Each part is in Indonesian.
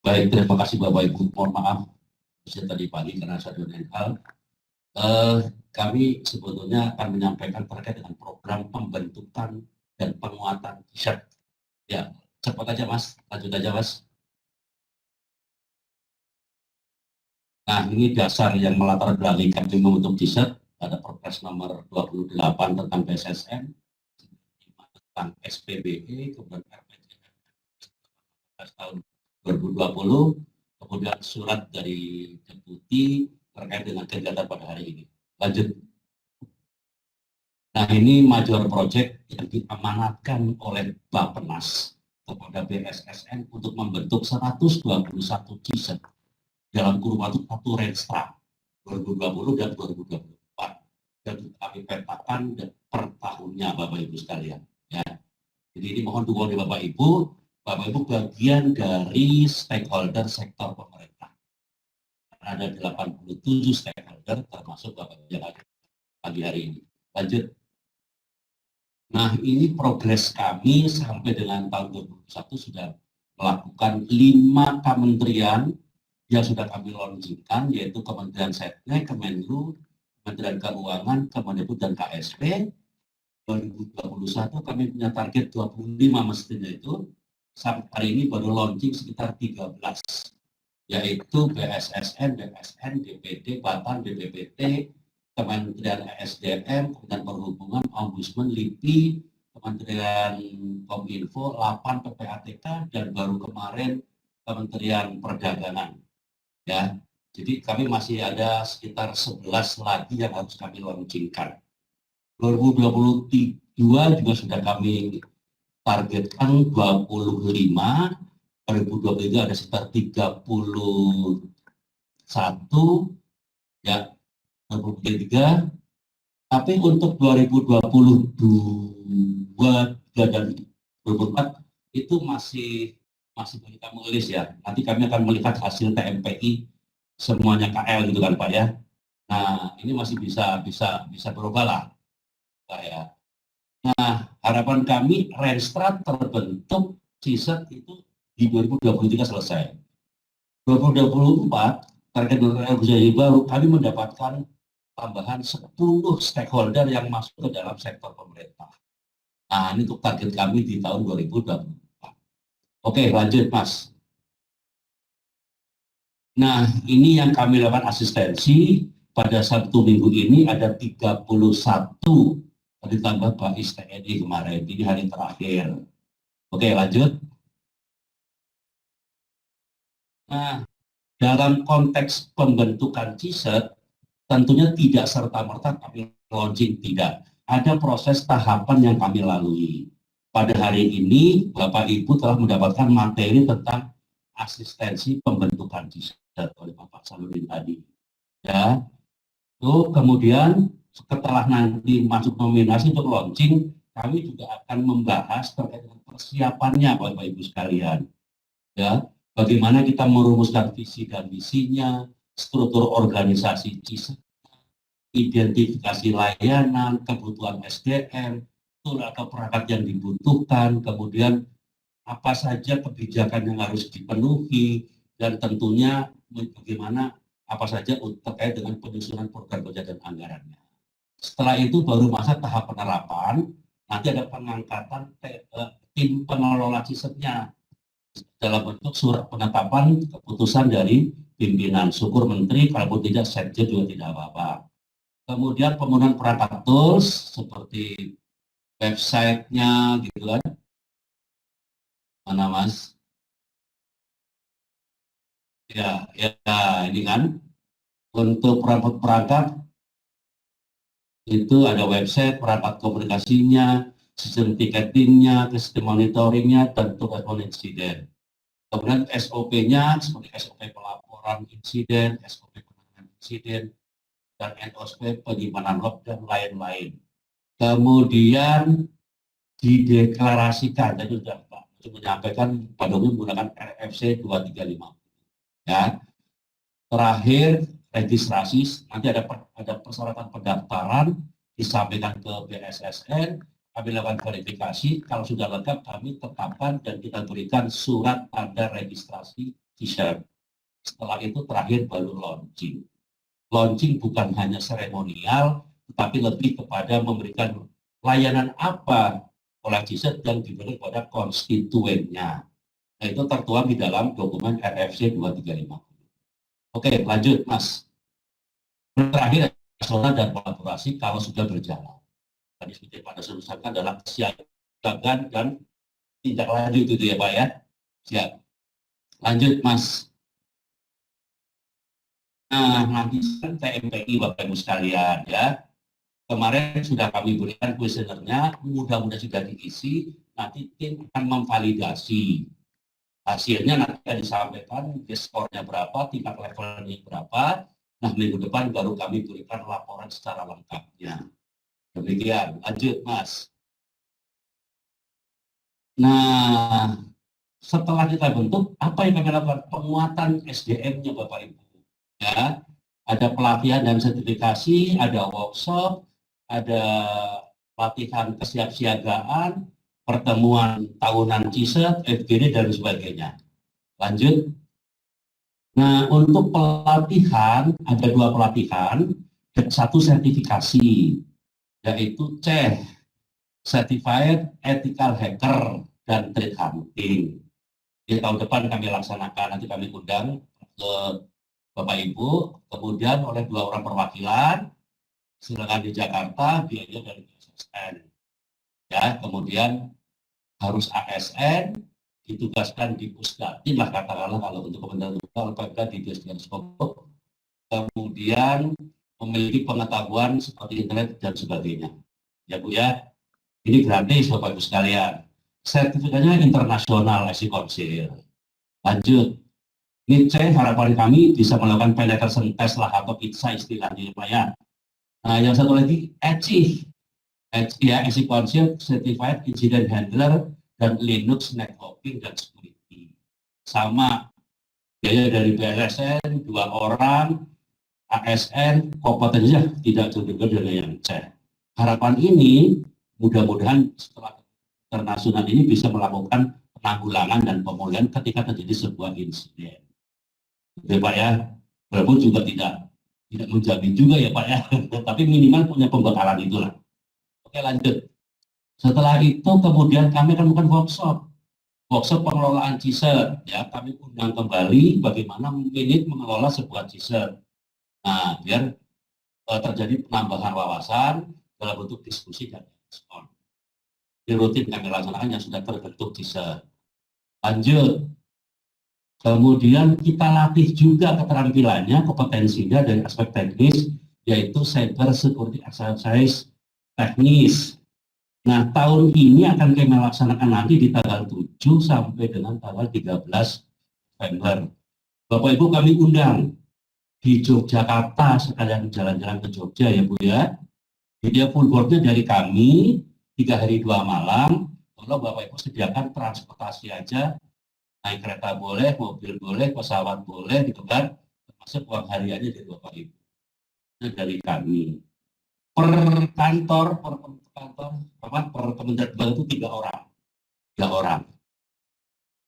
Baik, terima kasih Bapak Ibu. Mohon maaf saya tadi pagi karena saya dengan hal. Kami sebetulnya akan menyampaikan terkait dengan program pembentukan dan penguatan riset. Ya, cepat aja Mas, lanjut aja Mas. Nah, ini dasar yang melatar belakangi kami membentuk riset. Ada Perpres nomor 28 tentang BSSN, tentang SPBE, kemudian RPJMD tahun 2020, kemudian surat dari Deputi terkait dengan kegiatan pada hari ini. Lanjut. Nah, ini major project yang diamanatkan oleh Bappenas kepada BSSN untuk membentuk 121 riset dalam kurun waktu 1 renstra 2020 dan 2024. Dan kami petakan per tahunnya Bapak Ibu sekalian. Ya. Jadi ini mohon dukungan dari Bapak Ibu. Bapak Ibu bagian dari stakeholder sektor pemerintah. Ada 87 stakeholder termasuk Bapak Ibu yang ada pagi hari ini. Lanjut. Nah, ini progres kami sampai dengan tahun 2021 sudah melakukan 5 kementerian yang sudah kami launchingkan, yaitu Kementerian Setnek, Kemenlu, Kementerian Keuangan, Kemendikbud, dan KSP. 2021 kami punya target 25 mestinya itu. Sampai hari ini baru launching sekitar 13, yaitu BSSN, BSN, DPD, Batan, BPPT, Kementerian ESDM, Kementerian Perhubungan, Ombudsman, LIPI, Kementerian Kominfo, 8 PPATK, dan baru kemarin Kementerian Perdagangan. Ya, jadi kami masih ada sekitar 11 lagi yang harus kami launchingkan. 2022 juga sudah kami targetkan 25, 2023 ada sekitar 31, ya, 2023. Tapi untuk 2022 dan 2024 itu masih boleh kami rilis ya. Nanti kami akan melihat hasil TMPI semuanya KL gitu kan Pak ya. Nah, ini masih bisa berubah lah Pak ya. Nah, harapan kami Renstra terbentuk CISET itu di 2023 selesai. 2024 target organisasi baru kami mendapatkan tambahan 10 stakeholder yang masuk ke dalam sektor pemerintah. Nah, ini untuk target kami di tahun 2024. Oke, lanjut Mas. Nah, ini yang kami lakukan asistensi pada Sabtu Minggu ini ada 31 ditambah Bais TNI kemarin, ini hari terakhir. Oke, lanjut. Nah, dalam konteks pembentukan CISET, tentunya tidak serta-merta kami launching, tidak. Ada proses tahapan yang kami lalui. Pada hari ini, Bapak Ibu telah mendapatkan materi tentang asistensi pembentukan CISET oleh Bapak Saluddin tadi. Ya, itu kemudian setelah nanti masuk nominasi untuk launching, kami juga akan membahas terkait dengan persiapannya Bapak Ibu sekalian. Ya, bagaimana kita merumuskan visi dan misinya, struktur organisasi CISET, identifikasi layanan, kebutuhan SDM, tool atau perangkat yang dibutuhkan, kemudian apa saja kebijakan yang harus dipenuhi, dan tentunya bagaimana apa saja terkait dengan penyusunan program kerja dan anggarannya. Setelah itu baru masa tahap penerapan, nanti ada pengangkatan tim pengelola CISET-nya dalam bentuk surat penetapan keputusan dari pimpinan. Syukur menteri, kalau tidak sekjen juga tidak apa-apa. Kemudian penggunaan perangkat tools seperti website-nya gitu kan. Mana Mas? Ya, ini kan untuk perangkat itu ada website, perangkat komunikasinya, sistem tiketingnya, sistem monitoringnya, dan untuk respon insiden. Kemudian SOP-nya seperti SOP pelaporan insiden, SOP penanganan insiden, dan NOSP penyimpanan log dan lain-lain. Kemudian dideklarasikan, jadi sudah Pak menyampaikan pada umum menggunakan RFC 2350. Ya. Terakhir registrasi, nanti ada persyaratan pendaftaran disampaikan ke BSSN, kami lakukan verifikasi, kalau sudah lengkap kami tetapkan dan kita berikan surat tanda registrasi t-shirt. Setelah itu terakhir baru launching. Launching bukan hanya seremonial, tetapi lebih kepada memberikan layanan apa oleh t-shirt yang diberikan kepada konstituennya. Nah, itu tertuang di dalam dokumen RFC 235. Oke, lanjut Mas. Terakhir, zona dan kolaborasi kalau sudah berjalan. Tadi seperti Pak Dasar usahakan adalah kesiapan dan tindak lanjut itu ya Pak ya. Siap. Lanjut Mas. Nah, nanti TMPI Bapak Ibu sekalian ya. Kemarin sudah kami berikan kuesionernya, mudah-mudahan sudah diisi, nanti tim akan memvalidasi. Hasilnya nanti akan disampaikan, skornya berapa, tingkat levelnya berapa. Nah, minggu depan baru kami berikan laporan secara lengkapnya. Demikian, lanjut Mas. Nah, setelah kita bentuk, apa yang kami lakukan? Penguatan SDM-nya Bapak Ibu. Ya, ada pelatihan dan sertifikasi, ada workshop, ada pelatihan kesiapsiagaan, pertemuan tahunan CISET, FGD, dan sebagainya. Lanjut. Nah, untuk pelatihan, ada 2 pelatihan, dan 1 sertifikasi, yaitu CEH, Certified Ethical Hacker, dan Trade Hunting. Di tahun depan kami laksanakan, nanti kami undang ke Bapak Ibu, kemudian oleh 2 orang perwakilan, silakan di Jakarta, biaya dari BSSN. Ya, kemudian harus ASN, ditugaskan di Pusdatin lah katakanlah kalau untuk Kementerian LPK di Diskop, kemudian memiliki pengetahuan seperti internet dan sebagainya. Ya Bu ya, ini gratis Bapak Ibu sekalian. Sertifikatnya internasional SI Konsil. Lanjut. Ini harapan kami bisa melakukan penetration test lah atau PITSA istilahnya Pak ya. Nah, yang satu lagi ECI, ya, SI Council Certified Incident Handler dan Linux Networking dan Security. Sama, biaya dari BLSN 2 orang, ASN kompetensinya tidak jauh dengan yang C. Harapan ini mudah-mudahan setelah internasional ini bisa melakukan penanggulangan dan pemulihan ketika terjadi sebuah insiden. Ya Pak ya, walaupun juga tidak menjamin juga ya Pak ya, tapi minimal punya pembekalan itulah. Oke lanjut. Setelah itu kemudian kami akan melakukan workshop pengelolaan CISET. Ya, kami undang kembali bagaimana mengelola sebuah CISET. Nah, biar terjadi penambahan wawasan dalam bentuk diskusi dan respon. Ini rutin kami laksanakan yang sudah terbentuk CISET. Lanjut. Kemudian kita latih juga keterampilannya, kompetensinya dari aspek teknis, yaitu cyber security exercise teknis. Nah, tahun ini akan kami laksanakan nanti di tanggal 7 sampai dengan tanggal 13 November. Bapak Ibu kami undang di Yogyakarta, sekalian jalan-jalan ke Jogja ya Bu ya. Jadi full boardnya dari kami, 3 hari 2 malam, kalau Bapak Ibu sediakan transportasi aja, naik kereta boleh, mobil boleh, pesawat boleh, gitu kan, termasuk uang hariannya dari Bapak Ibu. Itu dari kami. Per kantor, per kementerian itu 3 orang. 3 orang.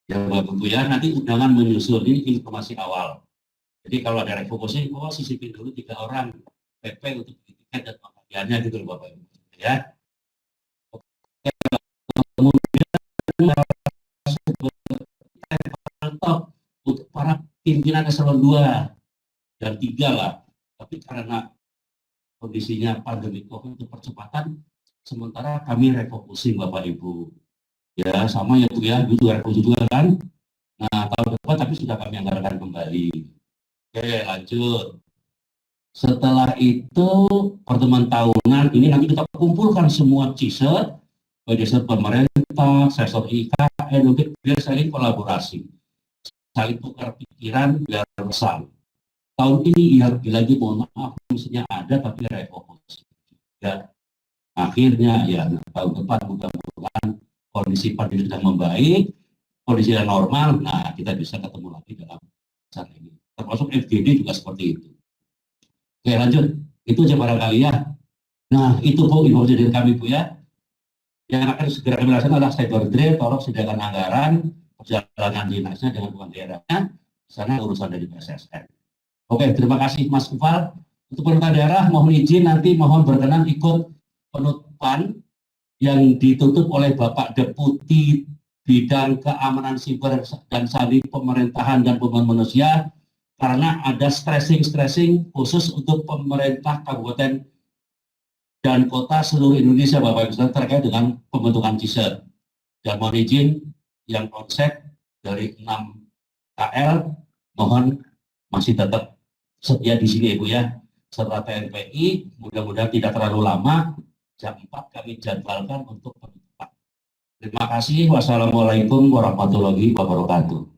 Ya Bapak Ibu ya, nanti undangan menyusul, ini informasi awal. Jadi kalau ada refocusing, sisipin dulu 3 orang PP untuk tiket dan pembagiannya gitu loh Bapak Ibu. Ya. Oke. Kemudian untuk para pimpinan eselon 2 dan 3 lah. Tapi karena kondisinya pandemi COVID itu percepatan, sementara kami refocusing Bapak Ibu. Ya sama ya Bu ya, itu refocusing juga kan. Nah tahun depan tapi sudah kami anggarkan kembali. Oke lanjut. Setelah itu pertemuan tahunan ini nanti kita kumpulkan semua CISET, baik pemerintah, sektor IKN, biar saling kolaborasi, saling tukar pikiran biar bersama. Tahun ini ya lagi mohon maaf fungsinya ada tapi refocusing. Ya akhirnya ya tahun depan mudah-mudahan kondisi pandemi sudah membaik, kondisi yang normal, nah kita bisa ketemu lagi dalam acara ini. Termasuk FGD juga seperti itu. Oke lanjut, itu aja barangkali ya. Nah itu Bu informasi dari kami Bu ya. Yang akan segera kami laksanakan adalah cyber drill, tolong sediakan anggaran, perjalanan dinasnya dengan uang daerahnya, sana urusan dari BSSN. Oke, terima kasih Mas Kufal. Untuk pemerintah daerah mohon izin nanti mohon berkenan ikut penutupan yang ditutup oleh Bapak Deputi Bidang Keamanan Siber dan Sandi Pemerintahan dan Pembangunan Manusia, karena ada stressing khusus untuk pemerintah kabupaten dan kota seluruh Indonesia Bapak Ibu sekalian terkait dengan pembentukan CISER. Dan mohon izin yang konsep dari 6 KL mohon masih tetap setia di sini Ibu ya, serta TNPI, mudah-mudahan tidak terlalu lama. Jam 4 kami jadwalkan untuk penutupan. Terima kasih. Wassalamualaikum warahmatullahi wabarakatuh.